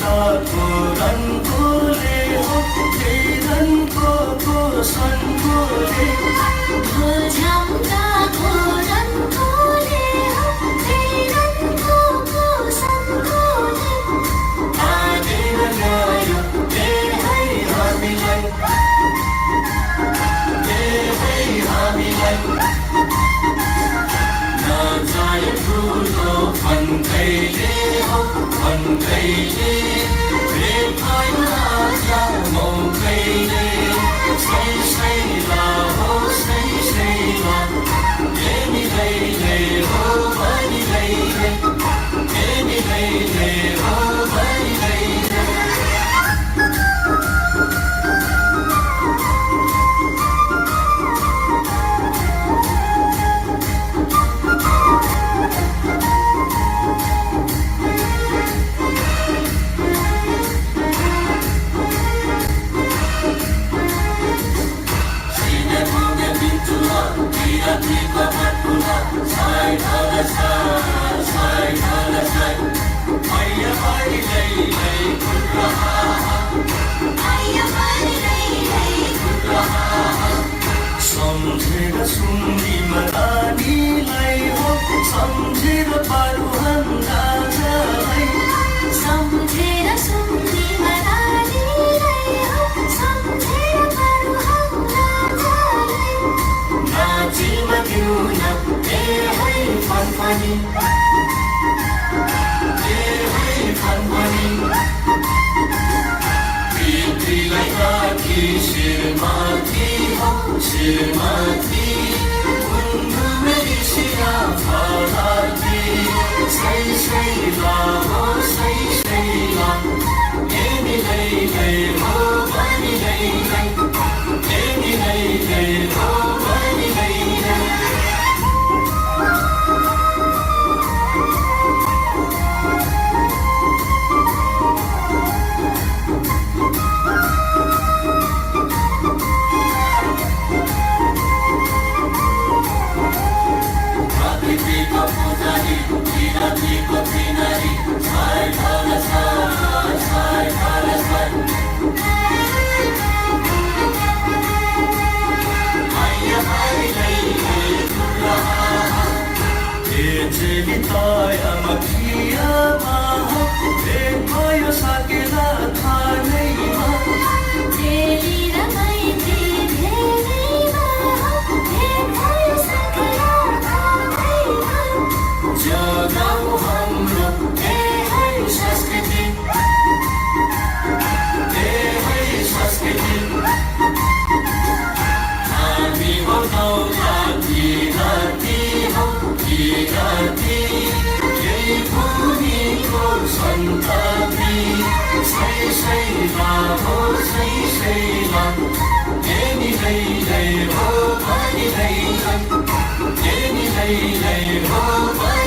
लाखो रङ्गोले हो त्यही रङ्गको सङ्गोले झम्काको रङ्गोले हो त्यही रङ्गको सङ्गोले तानेर ल्यायो हामीलाई नजाय ठुलो भन्दैले हो भन्दैले भेट भयो आज मौकैले सैला हो सैला लैले हो बनी लैले हो बनी लैले सम्झेर सुन्दी मनानीलाई हो सम्झेर पारुहन राजालाई सम्झेर सुन्दी मनानीलाई हो सम्झेर पारुहन राजालाई नाचिमा दिउन फनफनी पितृलाई राखी शिरमाथि हो शिरमाथि मेरी शिरा फलाथि सैला हो सैला लैले हो बनी लैले हो बनी लैले सैला हो सैला लैले हो बनी लैले हो बनी